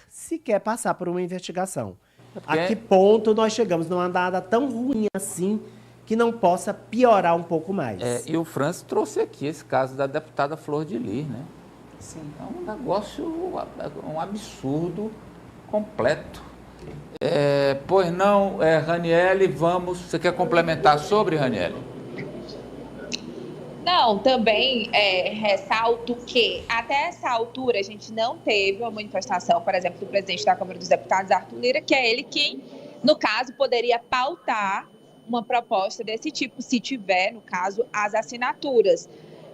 sequer passar por uma investigação. porque- A que ponto nós chegamos numa andada tão ruim assim que não possa piorar um pouco mais? E o Francis trouxe aqui esse caso da deputada Flor de Lis, né? Sim. É um negócio, um absurdo completo. Pois não, Raniele, vamos... Você quer complementar sobre, Raniele? Não, também ressalto que até essa altura a gente não teve uma manifestação, por exemplo, do presidente da Câmara dos Deputados, Arthur Lira, que é ele quem, no caso, poderia pautar uma proposta desse tipo, se tiver, no caso, as assinaturas.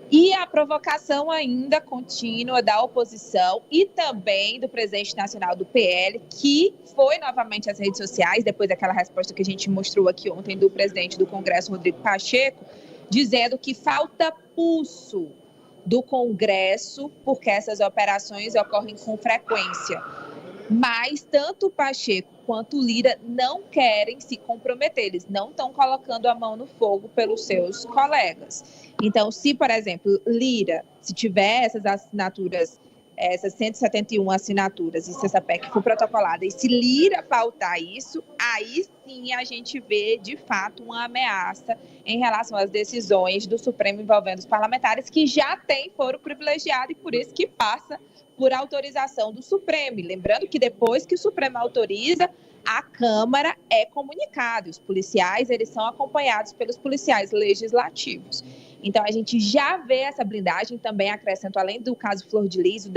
E a provocação ainda contínua da oposição e também do presidente nacional do PL, que foi novamente às redes sociais, depois daquela resposta que a gente mostrou aqui ontem do presidente do Congresso, Rodrigo Pacheco, dizendo que falta pulso do Congresso, porque essas operações ocorrem com frequência. Mas tanto Pacheco quanto Lira não querem se comprometer, eles não estão colocando a mão no fogo pelos seus colegas. Então, se, por exemplo, Lira, se tiver essas assinaturas, essas 171 assinaturas, e se essa PEC for protocolada, e se Lira pautar isso, aí sim a gente vê, de fato, uma ameaça em relação às decisões do Supremo envolvendo os parlamentares, que já têm foro privilegiado e por isso que passa por autorização do Supremo. E lembrando que depois que o Supremo autoriza, a Câmara é comunicada. Os policiais, eles são acompanhados pelos policiais legislativos. Então, a gente já vê essa blindagem, também acrescento, além do caso Flor de Lis,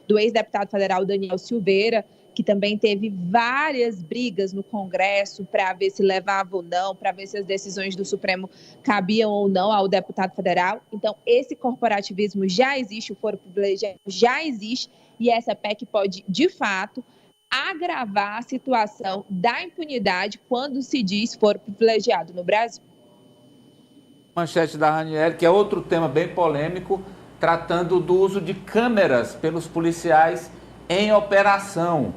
do ex-deputado federal Daniel Silveira, que também teve várias brigas no Congresso para ver se levava ou não, para ver se as decisões do Supremo cabiam ou não ao deputado federal. Então, esse corporativismo já existe, o foro privilegiado já existe, e essa PEC pode, de fato, agravar a situação da impunidade quando se diz foro privilegiado no Brasil. Manchete da Raniele, que é outro tema bem polêmico, tratando do uso de câmeras pelos policiais em operação.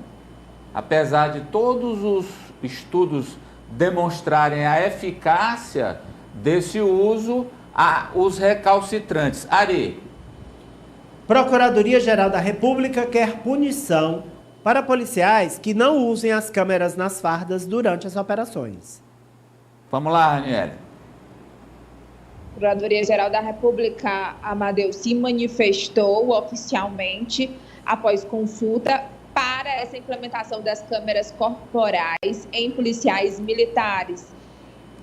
Apesar de todos os estudos demonstrarem a eficácia desse uso, há os recalcitrantes. Ari. Procuradoria-Geral da República quer punição para policiais que não usem as câmeras nas fardas durante as operações. Vamos lá, Raniele. Procuradoria-Geral da República, Amadeu, se manifestou oficialmente após consulta para essa implementação das câmeras corporais em policiais militares.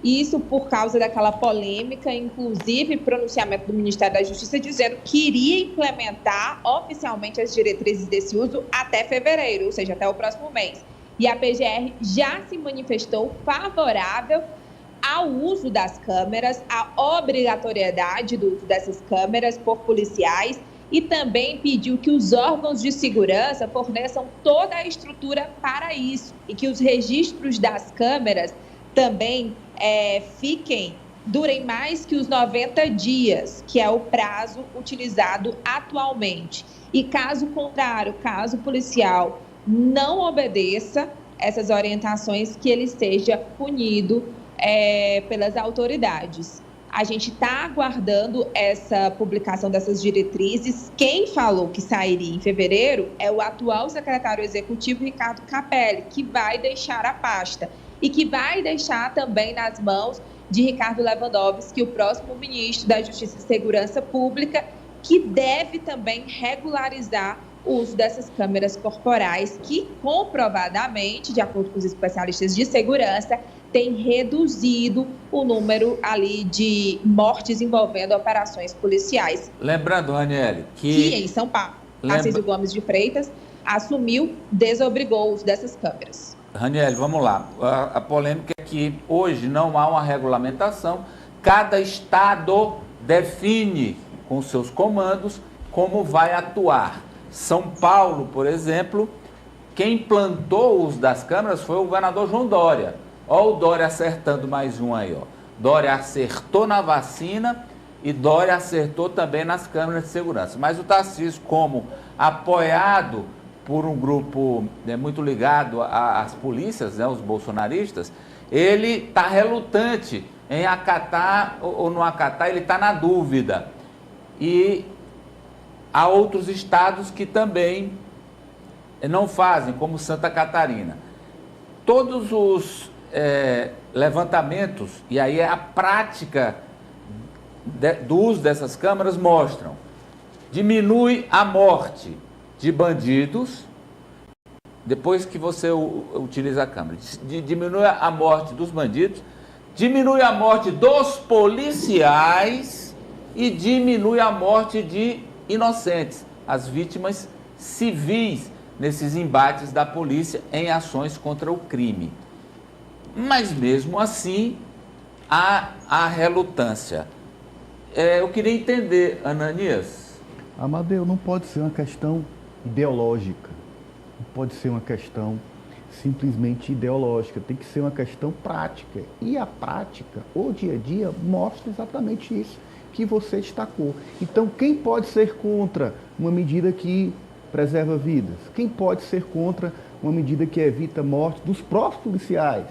Isso por causa daquela polêmica, inclusive pronunciamento do Ministério da Justiça dizendo que iria implementar oficialmente as diretrizes desse uso até fevereiro, ou seja, até o próximo mês. E a PGR já se manifestou favorável ao uso das câmeras, à obrigatoriedade do uso dessas câmeras por policiais, e também pediu que os órgãos de segurança forneçam toda a estrutura para isso e que os registros das câmeras também durem mais que os 90 dias, que é o prazo utilizado atualmente. E caso contrário, caso o policial não obedeça essas orientações, que ele seja punido pelas autoridades. A gente está aguardando essa publicação dessas diretrizes. Quem falou que sairia em fevereiro é o atual secretário executivo, Ricardo Capelli, que vai deixar a pasta e que vai deixar também nas mãos de Ricardo Lewandowski, o próximo ministro da Justiça e Segurança Pública, que deve também regularizar o uso dessas câmeras corporais, que comprovadamente, de acordo com os especialistas de segurança, tem reduzido o número ali de mortes envolvendo operações policiais. Lembrando, Raniele, que em São Paulo, Tarcísio Gomes de Freitas assumiu, desobrigou o uso dessas câmeras. Raniele, vamos lá. A polêmica é que hoje não há uma regulamentação. Cada estado define com seus comandos como vai atuar. São Paulo, por exemplo, quem implantou o uso das câmeras foi o governador João Dória. Olha o Dória acertando mais um aí, ó. Dória acertou na vacina e Dória acertou também nas câmeras de segurança. Mas o Tarcísio, como apoiado por um grupo muito ligado às polícias, os bolsonaristas, ele está relutante em acatar ou não acatar, ele está na dúvida. E há outros estados que também não fazem, como Santa Catarina. Todos os levantamentos, e aí a prática do uso dessas câmeras mostram, diminui a morte de bandidos, depois que você utiliza a câmera, diminui a morte dos bandidos, diminui a morte dos policiais e diminui a morte de inocentes, as vítimas civis nesses embates da polícia em ações contra o crime. Mas mesmo assim, há relutância. Eu queria entender, Ananias. Amadeu, não pode ser uma questão ideológica, não pode ser uma questão simplesmente ideológica, tem que ser uma questão prática. E a prática, o dia a dia, mostra exatamente isso que você destacou. Então, quem pode ser contra uma medida que preserva vidas? Quem pode ser contra uma medida que evita a morte dos próprios policiais,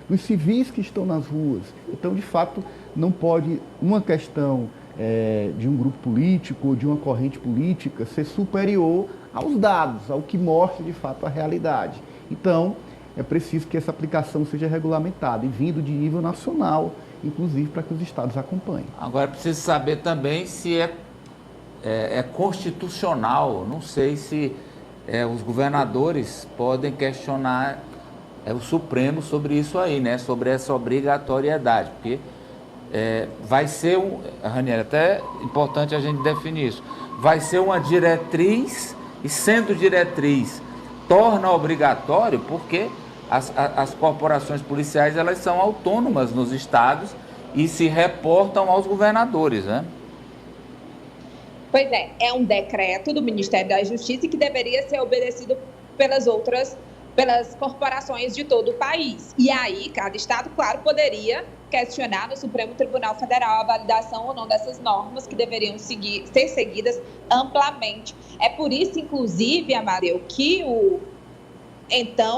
dos civis que estão nas ruas? Então, de fato, não pode uma questão de um grupo político ou de uma corrente política ser superior aos dados, ao que mostra, de fato, a realidade. Então, é preciso que essa aplicação seja regulamentada e vindo de nível nacional, inclusive para que os estados acompanhem. Agora, é preciso saber também se é constitucional. Não sei se os governadores podem questionar o Supremo sobre isso aí, né? Sobre essa obrigatoriedade, porque vai ser Ranieri, até importante a gente definir isso, vai ser uma diretriz, e sendo diretriz, torna obrigatório, porque as corporações policiais, elas são autônomas nos estados e se reportam aos governadores, né? Pois é um decreto do Ministério da Justiça que deveria ser obedecido pelas corporações de todo o país. E aí, cada estado, claro, poderia questionar no Supremo Tribunal Federal a validação ou não dessas normas que deveriam ser seguidas amplamente. É por isso, inclusive, Amadeu, que o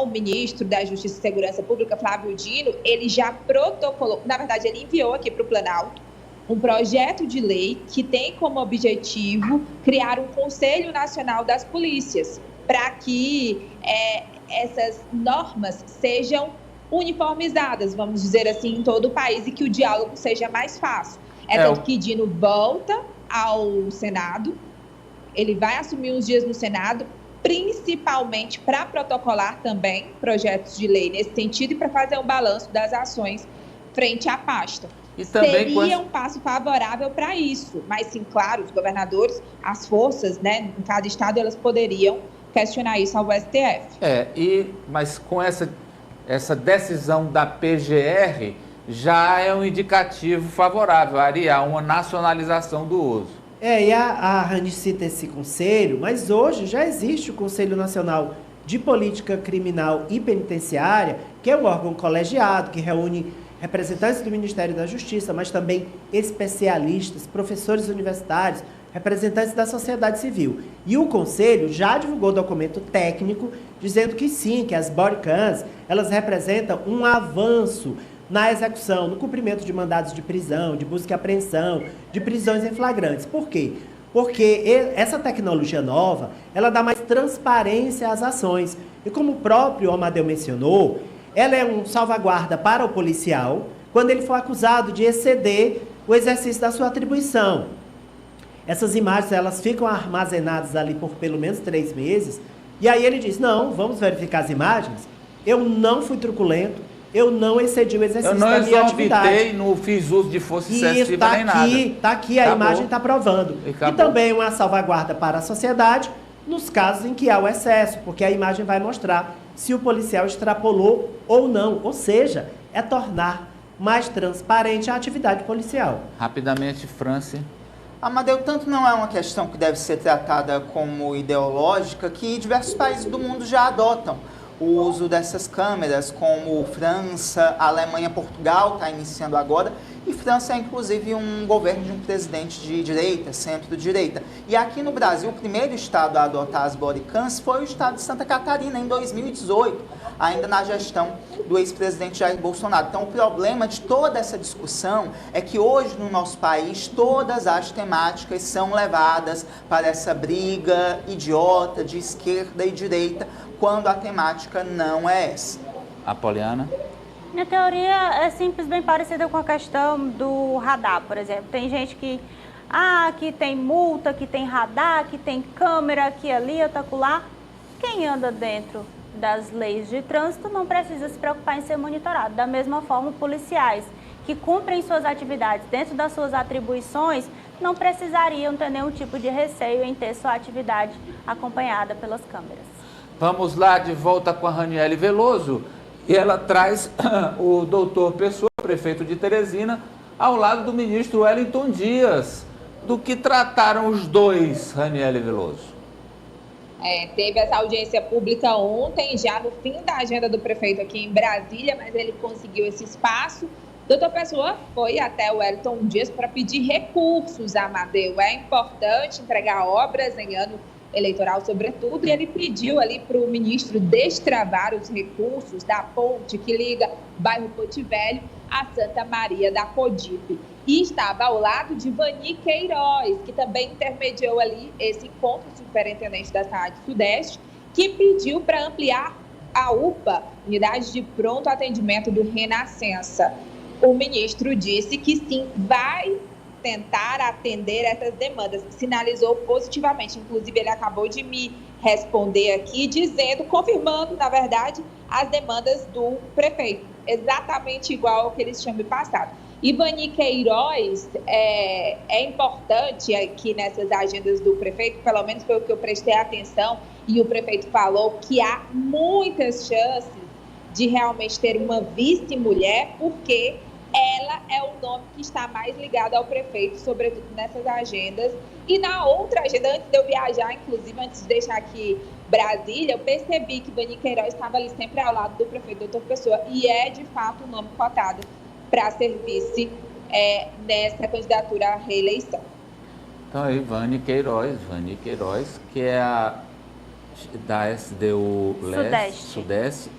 ministro da Justiça e Segurança Pública, Flávio Dino, ele já protocolou, na verdade, ele enviou aqui para o Planalto um projeto de lei que tem como objetivo criar um Conselho Nacional das Polícias, para que essas normas sejam uniformizadas, vamos dizer assim, em todo o país e que o diálogo seja mais fácil. Tanto que Dino volta ao Senado, ele vai assumir uns dias no Senado, principalmente para protocolar também projetos de lei nesse sentido e para fazer um balanço das ações frente à pasta. E também seria um passo favorável para isso, mas sim, claro, os governadores, as forças, né, em cada estado, elas poderiam questionar isso ao STF. Mas com essa decisão da PGR, já é um indicativo favorável, Ariel, uma nacionalização do uso. E a Rani cita esse conselho, mas hoje já existe o Conselho Nacional de Política Criminal e Penitenciária, que é um órgão colegiado, que reúne representantes do Ministério da Justiça, mas também especialistas, professores universitários, representantes da sociedade civil. E o Conselho já divulgou documento técnico dizendo que sim, que as bodycams, elas representam um avanço na execução, no cumprimento de mandados de prisão, de busca e apreensão, de prisões em flagrantes. Por quê? Porque essa tecnologia nova, ela dá mais transparência às ações. E como o próprio Amadeu mencionou, ela é um salvaguarda para o policial quando ele for acusado de exceder o exercício da sua atribuição. Essas imagens, elas ficam armazenadas ali por pelo menos 3 meses, e aí ele diz, não, vamos verificar as imagens, eu não fui truculento, eu não excedi o exercício da minha atividade. Eu não fiz uso de força excessiva nem nada. Está aqui, a imagem está provando. E também uma salvaguarda para a sociedade nos casos em que há o excesso, porque a imagem vai mostrar se o policial extrapolou ou não. Ou seja, é tornar mais transparente a atividade policial. Rapidamente, Franci. Amadeu, tanto não é uma questão que deve ser tratada como ideológica, que diversos países do mundo já adotam o uso dessas câmeras, como França, Alemanha, Portugal está iniciando agora, E França é, inclusive, um governo de um presidente de direita, centro-direita. E aqui no Brasil, o primeiro estado a adotar as bodycams foi o estado de Santa Catarina, em 2018, ainda na gestão do ex-presidente Jair Bolsonaro. Então, o problema de toda essa discussão é que hoje, no nosso país, todas as temáticas são levadas para essa briga idiota de esquerda e direita, quando a temática não é essa. Apoliana? Minha teoria é simples, bem parecida com a questão do radar, por exemplo. Tem gente que, aqui tem multa, aqui tem radar, aqui tem câmera, aqui ali, acolá. Quem anda dentro das leis de trânsito não precisa se preocupar em ser monitorado. Da mesma forma, policiais que cumprem suas atividades dentro das suas atribuições não precisariam ter nenhum tipo de receio em ter sua atividade acompanhada pelas câmeras. Vamos lá, de volta com a Raniele Veloso. E ela traz o doutor Pessoa, prefeito de Teresina, ao lado do ministro Wellington Dias. Do que trataram os dois, Raniele Veloso? Teve essa audiência pública ontem, já no fim da agenda do prefeito aqui em Brasília, mas ele conseguiu esse espaço. Doutor Pessoa foi até o Wellington Dias para pedir recursos, Amadeu. É importante entregar obras em ano eleitoral, sobretudo, e ele pediu ali para o ministro destravar os recursos da ponte que liga o bairro Ponte Velho a Santa Maria da Codipe. E estava ao lado de Vani Queiroz, que também intermediou ali esse encontro, superintendente da Saúde Sudeste, que pediu para ampliar a UPA, Unidade de Pronto Atendimento do Renascença. O ministro disse que sim, vai tentar atender essas demandas, sinalizou positivamente. Inclusive, ele acabou de me responder aqui, confirmando, na verdade, as demandas do prefeito, exatamente igual ao que eles tinham me passado. Ivani Queiroz, é importante aqui nessas agendas do prefeito, pelo menos foi o que eu prestei atenção, e o prefeito falou que há muitas chances de realmente ter uma vice-mulher, porque ela é o nome que está mais ligado ao prefeito, sobretudo nessas agendas. E na outra agenda, antes de eu viajar, inclusive, antes de deixar aqui Brasília, eu percebi que Vani Queiroz estava ali sempre ao lado do prefeito, doutor Pessoa, e é, de fato, o nome cotado para ser vice nessa candidatura à reeleição. Então aí, Vani Queiroz, que é a da SDU Sudeste.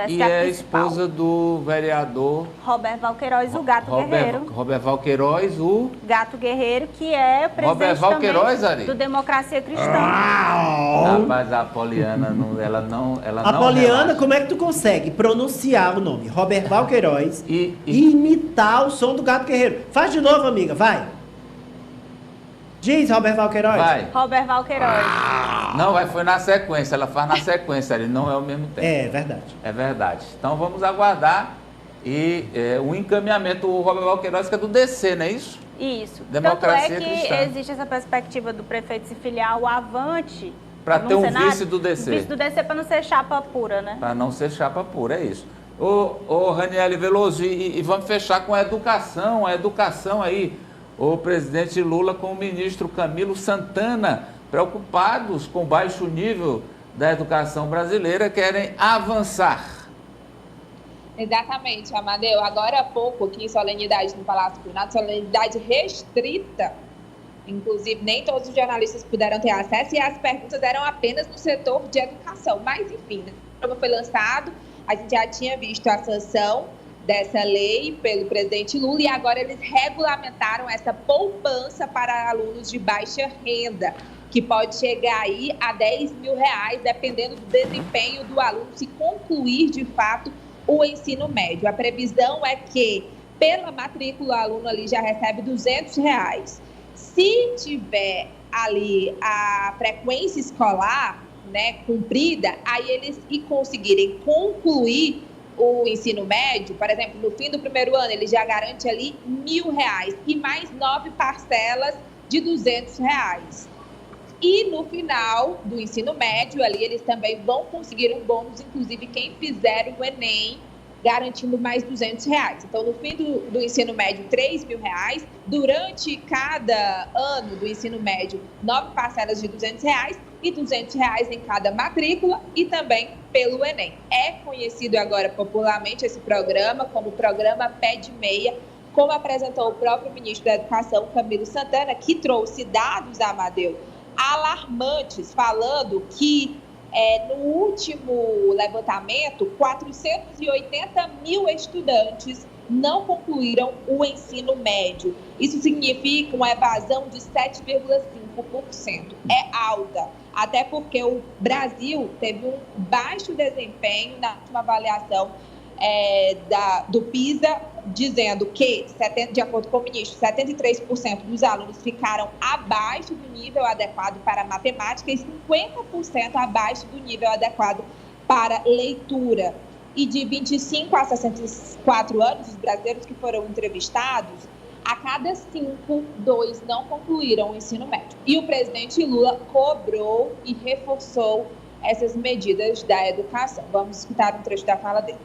E é a esposa do vereador Robert Valqueiroz, o Gato Guerreiro. Robert Valqueiroz, o Gato Guerreiro, que é o presidente Robert Valqueiroz, também do Democracia Cristã. Rapaz, a Apoliana, ela não Apoliana, relaxa. como é que tu consegue pronunciar o nome Robert Valqueiroz e imitar o som do Gato Guerreiro? Faz de novo, amiga, vai. Diz, Robert Valqueiroz. Vai. Robert Valqueiroz. Não, foi na sequência, ela faz na sequência, ele não é ao mesmo tempo. É verdade. É verdade. Então vamos aguardar o encaminhamento, o Robert Valqueiroz, que é do DC, não é isso? Isso. Democracia Tanto é que Cristã. Existe essa perspectiva do prefeito se filiar ao Avante. Para ter um vice do DC. Vice do DC para não ser chapa pura, né? Para não ser chapa pura, é isso. Ô Raniele Veloso, e vamos fechar com a educação aí. O presidente Lula com o ministro Camilo Santana, preocupados com o baixo nível da educação brasileira, querem avançar. Exatamente, Amadeu. Agora há pouco, aqui em solenidade no Palácio Planalto, solenidade restrita, inclusive nem todos os jornalistas puderam ter acesso, e as perguntas eram apenas no setor de educação. Mas, enfim, o programa foi lançado, a gente já tinha visto a sanção dessa lei pelo presidente Lula, e agora eles regulamentaram essa poupança para alunos de baixa renda, que pode chegar aí a R$10 mil, dependendo do desempenho do aluno, se concluir de fato o ensino médio. A previsão é que, pela matrícula, o aluno ali já recebe R$200. Se tiver ali a frequência escolar, né, cumprida, aí eles conseguirem concluir o ensino médio, por exemplo, no fim do primeiro ano, ele já garante ali R$1.000 e mais 9 parcelas de R$200. E no final do ensino médio, ali eles também vão conseguir um bônus, inclusive quem fizer o Enem, garantindo mais R$200. Então, no fim do ensino médio, R$3 mil. Durante cada ano do ensino médio, 9 parcelas de R$200 e R$200 em cada matrícula, e também pelo Enem. É conhecido agora popularmente esse programa como o programa Pé de Meia, como apresentou o próprio ministro da Educação, Camilo Santana, que trouxe dados, Amadeu, alarmantes, falando que no último levantamento, 480 mil estudantes não concluíram o ensino médio. Isso significa uma evasão de 7,5%. É alta, até porque o Brasil teve um baixo desempenho na última avaliação do PISA, dizendo que, de acordo com o ministro, 73% dos alunos ficaram abaixo do nível adequado para matemática e 50% abaixo do nível adequado para leitura. E de 25 a 64 anos, os brasileiros que foram entrevistados, a cada 5, 2 não concluíram o ensino médio. E o presidente Lula cobrou e reforçou essas medidas da educação. Vamos escutar um trecho da fala dele.